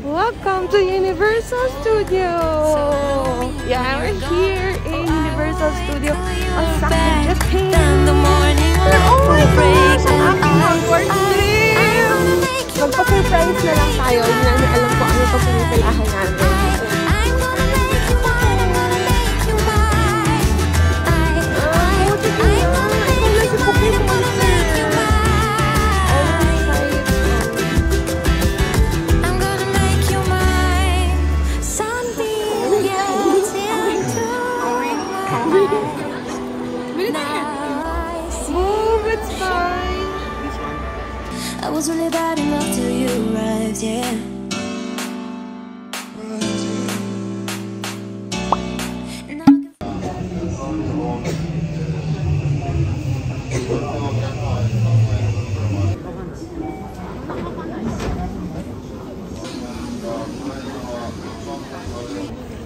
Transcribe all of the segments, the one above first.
Welcome to Universal Studio! Yeah, we're here in Universal Studio Osaka, Japan. Oh my gosh! Ang aking Hogwarts dream! Magpa-surprise na lang tayo. Hindi namin alam kung ano ito pinipilahan namin. I was really bad enough till you arrived, yeah.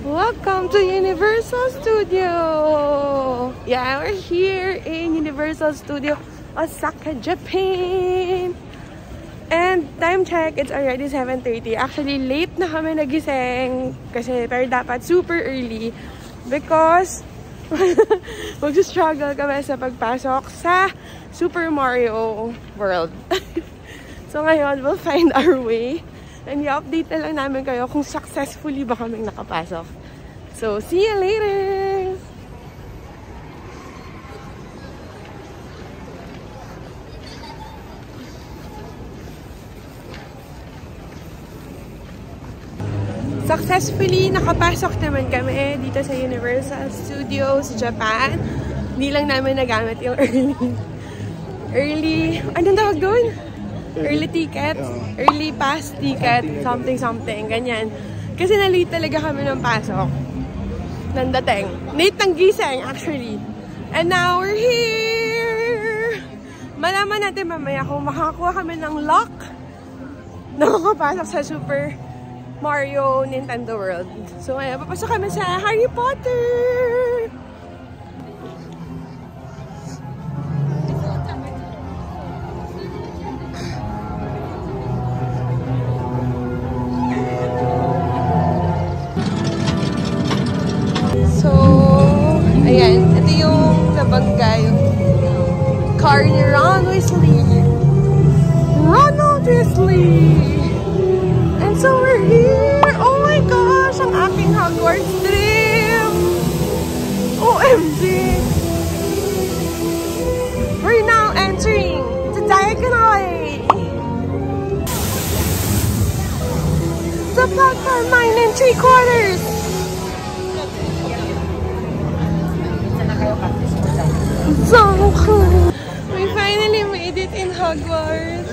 Welcome to Universal Studio! Yeah, we're here in Universal Studio Osaka, Japan! And time check, it's already 7:30. Actually, late na kami nagising kasi pero dapat super early because mag-struggle kami sa pagpasok sa Super Mario World. So ngayon, we'll find our way and i-update na lang namin kayo kung successfully ba kaming nakapasok. So, see you later! Successfully, nakapasok naman kami dito sa Universal Studios, Japan. Hindi lang namin nagamit yung early, anong tawag doon? Early ticket, early pass ticket, something, ganyan. Kasi na-late talaga kami ng pasok. Nandating. Late ng gising, actually. And now, we're here! Malaman natin mamaya kung makakuha kami ng lock na makapasok sa Super Mario Nintendo World. So, ngayon, papasok kami sa Harry Potter! So, ayan. Ito yung nabanggay. Car ni Ron Weasley. Ronald Weasley! And so we're here! Oh my gosh! Ang aking Hogwarts dream! OMG! We're now entering the Diagon Alley! The platform 9 3/4! So cool! We finally made it in Hogwarts!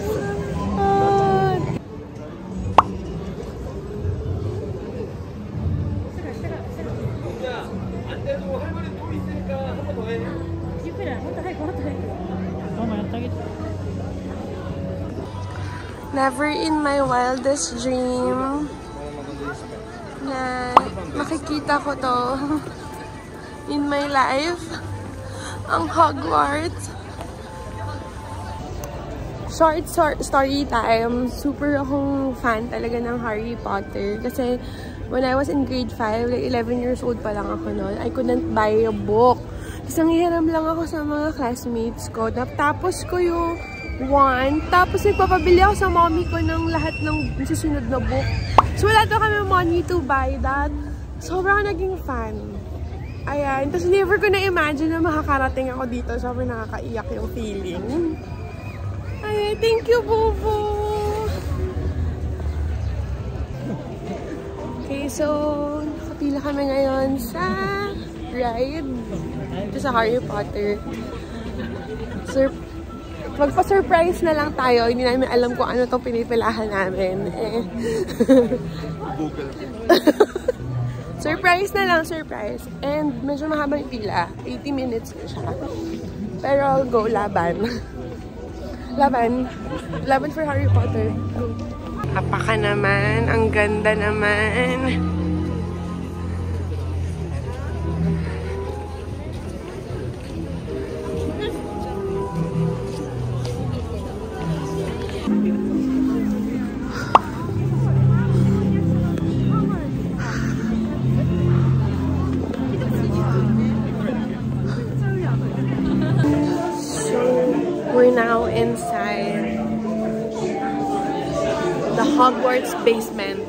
Never in my wildest dream na makikita ko to in my life, ang Hogwarts. Short story time. Super akong fan talaga ng Harry Potter kasi when I was in grade 5, like 11 years old pa lang ako noon, I couldn't buy a book. Kasi nanghihiram lang ako sa mga classmates ko. Tapos ko yung one. Tapos nagpapabili ako sa mommy ko ng lahat ng susunod na book. So wala daw kami money to buy that. Sobrang naging fan. Ayan. Tapos never ko na-imagine na makakarating ako dito. Sobrang nakakaiyak yung feeling. Ayan. Thank you, Bobo! Okay, so nakapila kami ngayon sa ride. Ito sa Harry Potter. Magpa-surprise na lang tayo. Hindi namin alam kung ano itong pinipilahan namin. Surprise na lang, surprise. And medyo mahabang pila. 80 minutes na siya. Pero I'll go, laban. Laban for Harry Potter. Apaka naman. Ang ganda naman. park's basement.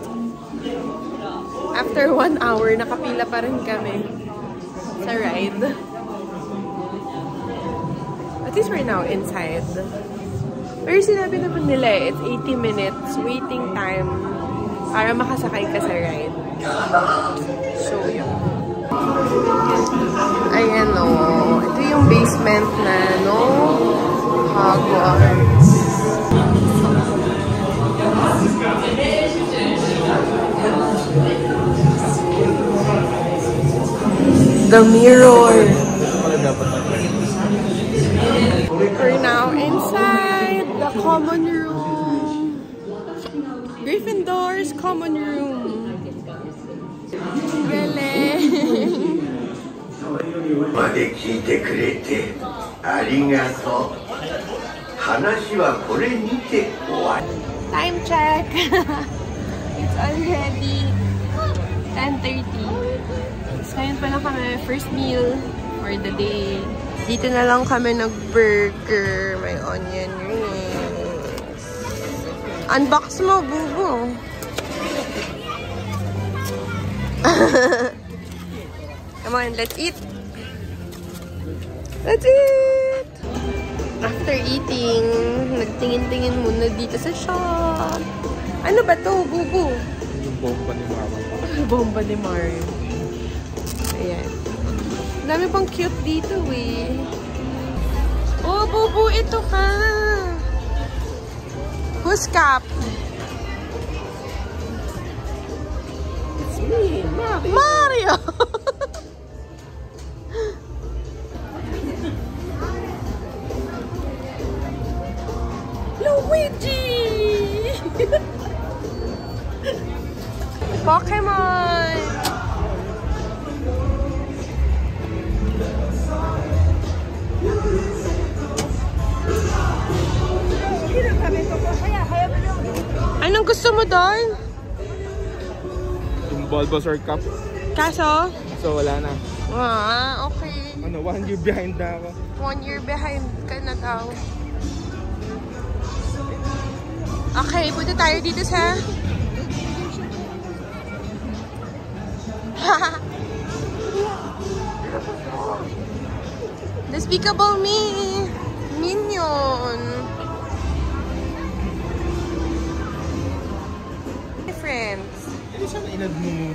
After 1 hour, nakapila pa rin kami sa ride. At least we're now inside. Pero sinabi naman nila, it's 80 minutes waiting time para makasakay ka sa ride. So, yun. Ayan, o. Ito yung basement na, no? Hogwarts. The mirror. We're now inside the common room. Gryffindor's common room. Galing. Time check. It's already 10:30. Ngayon pa lang kami first meal for the day. Dito na lang kami nag-burger. May onion rings. Unbox mo, bubo. Come on, let's eat. Let's eat! After eating, nagtingin-tingin muna dito sa shop. Ano ba to, bubo? Yung bomba ni Mario. Bomba ni Mario. Ayan. Dami pang cute dito, eh. Oh, bubu, ito ka. Who's cap? It's me, Mario. Mario! Luigi! Pokemon! Anong gusto mo doon? Yung Bulbasaur Cup. Kaso? So wala na. Ah, okay. Ano, 1 year behind na ako. 1 year behind ka na daw. Okay, punta tayo dito sa... Despicable Me! Minion! Hey, friends! Hindi siya nainad mo.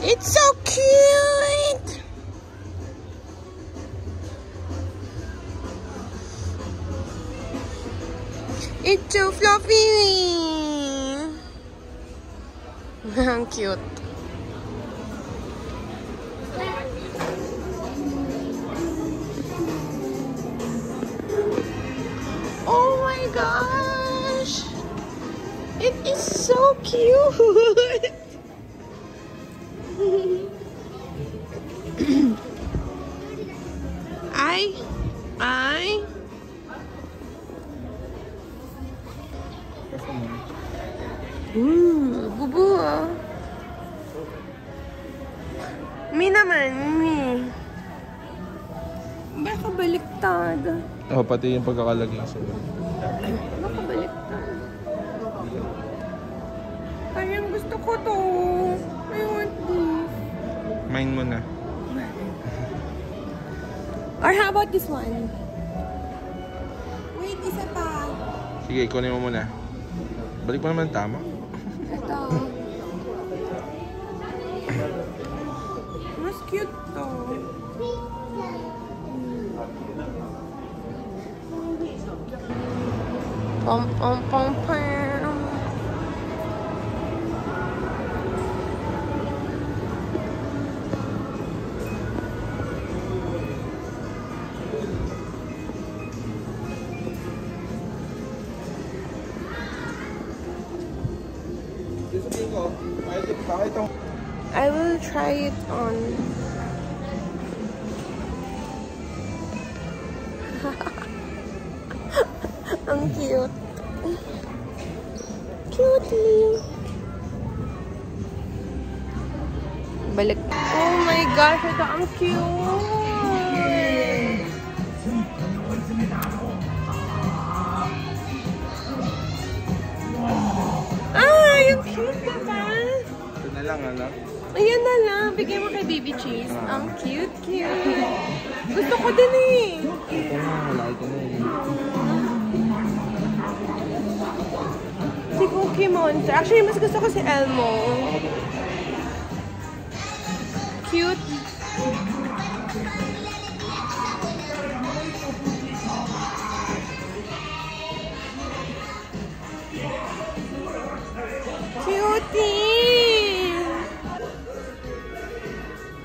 It's so cute! It's so fluffy! Ang cute. Oh my gosh! It is so cute! Bubu. Mi naman, mi. Baka baliktad. Oh, pati yung pagkakalagay sa Baka baliktad. Parang gusto ko to. I want this. Mine mo na. Or how about this one? Wait, isa pa. Sige, ikunin mo muna. Balik mo naman tama. Ito. Mas cute to. Pom pom pom pom. I will try it on. Ang cute. Cutie. Balik. Oh my gosh, ito ang cute. lang, anak. Ayan na lang. Bigay mo kay Baby Cheese. Ang cute. Gusto ko din eh. Ito na, wala ito na eh. Si Cookie Monster. Actually, mas gusto ko si Elmo. Cute. Cutie!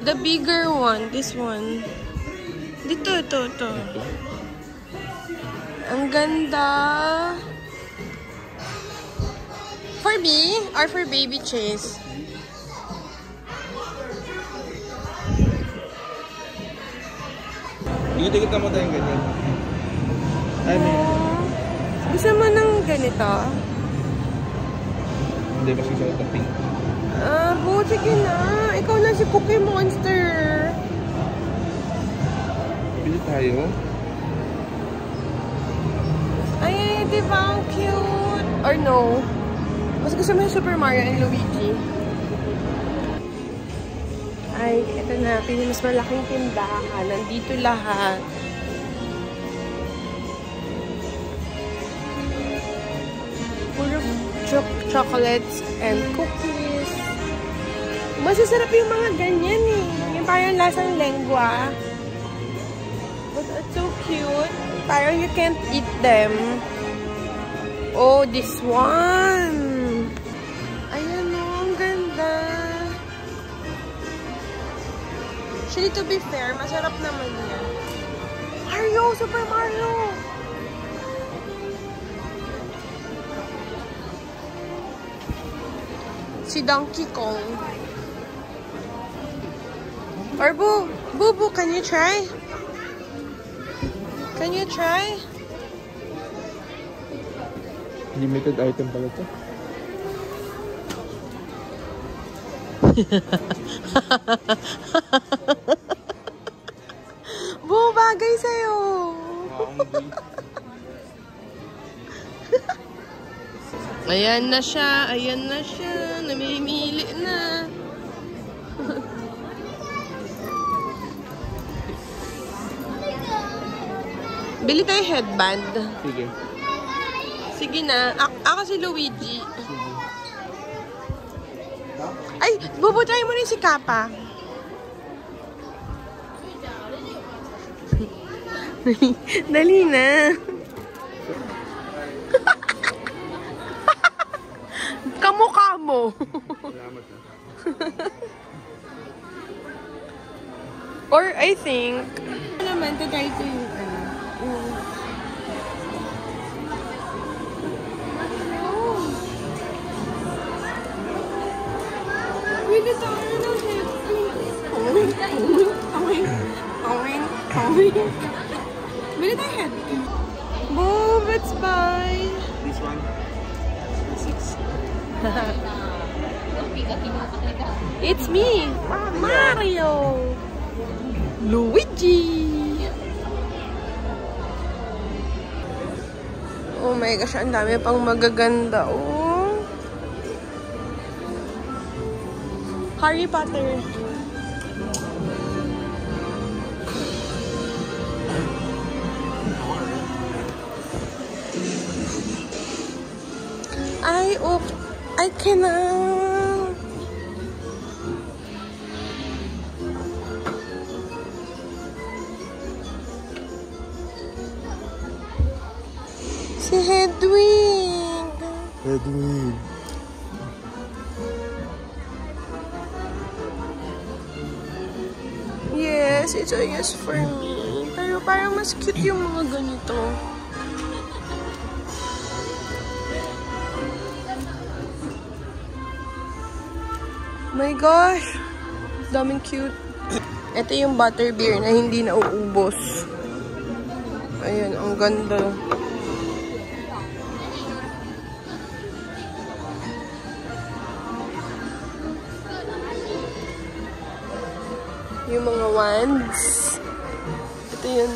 The bigger one. This one. Dito, ito. Ang ganda. For me or for Baby Chase? Dikit-dikit mo tayong ganyan. Ay, may... Gusto mo ng ganito? Hindi, mas gusto ko pink. Sige na. Ikaw na si Cookie Monster. Bili tayo. Ay, di ba? Ang cute. Or no? Mas gusto mo yung Super Mario and Luigi. Ay, ito na. Mas malaking tindahan. Nandito lahat. Puro chocolates and cookies. Masasarap yung mga ganyan eh. Yung parang lasang lengua. But it's so cute. Parang you can't eat them. Oh, this one. Ayan o, ang ganda. Actually, to be fair, masarap naman yan. Mario! Super Mario! Si Donkey Kong. Or Boo, can you try? Can you try? Limited item pala ito. Boo, bagay sa'yo. Ayan na siya. Namimili na. Bili tayo headband. Sige. Sige na. Ako si Luigi. Sige. Ay, bubutay mo rin si Kappa. Dali na. Kamukha mo. Salamat na. Or I think, naman, try ko yung Really tired of it. Really tired. Move, let's buy. This one? 6. It's me, Mario. Luigi. Oh my gosh, ang dami pang magaganda. Oh. Harry Potter. I cannot. Si Hedwig. Yes, it's a yes for me. Pero parang mas cute yung mga ganito. My gosh! Daming cute. Ito yung butterbeer na hindi nauubos. Ayan, ang ganda. Yung mga wands. Ito yun.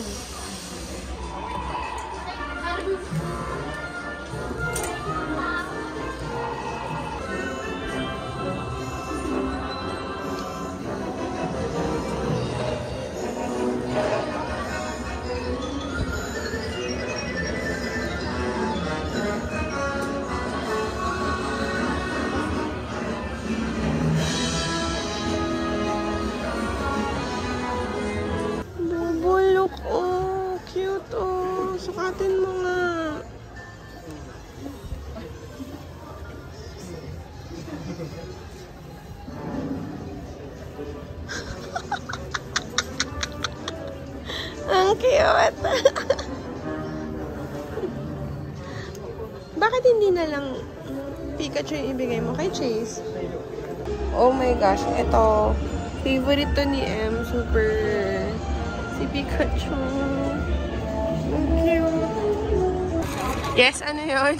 cute! Bakit hindi na lang Pikachu yung ibigay mo kay Chase? Oh my gosh, ito. Favorite to ni M. Super. Si Pikachu. Okay. Yes, ano yun?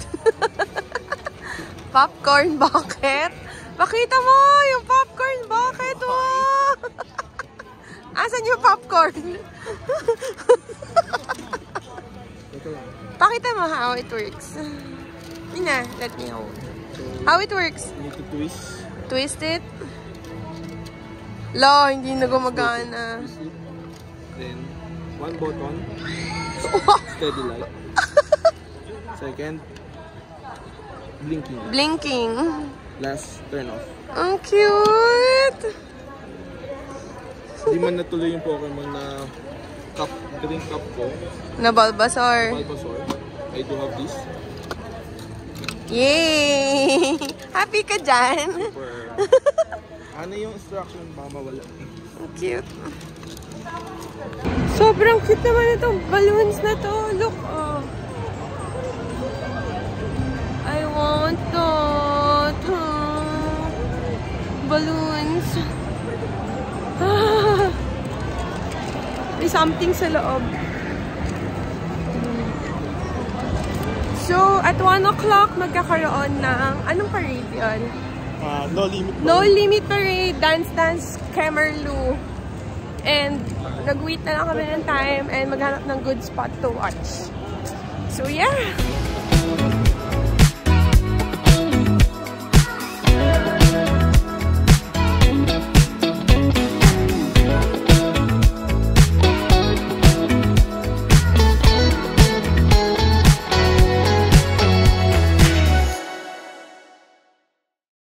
Popcorn bucket. Pakita mo yung popcorn bucket. Wow! Asan yung popcorn? Pakita mo how it works. Mina, let me hold. How it works? You need to twist. Twist it. Lo, hindi na gumagana. Twist it. Then, one button. Steady light. Second, blinking. Blinking. Last, turn off. Ang cute! Hindi man natuloy yung Pokemon na drink cup ko. Na Bulbasaur. Bulbasaur. I do have this. Yay! Happy ka dyan? For, ano yung instruction? Baka mawala. Ang cute. Sobrang cute naman itong balloons na to. Look, oh. I want that. Balloons. May something sa loob. So, at 1 o'clock, magkakaroon ng, anong parade yun? No limit. No limit parade, dance, Kemerlu. And, nag-wait na lang kami ng time and maghanap ng good spot to watch. So, yeah.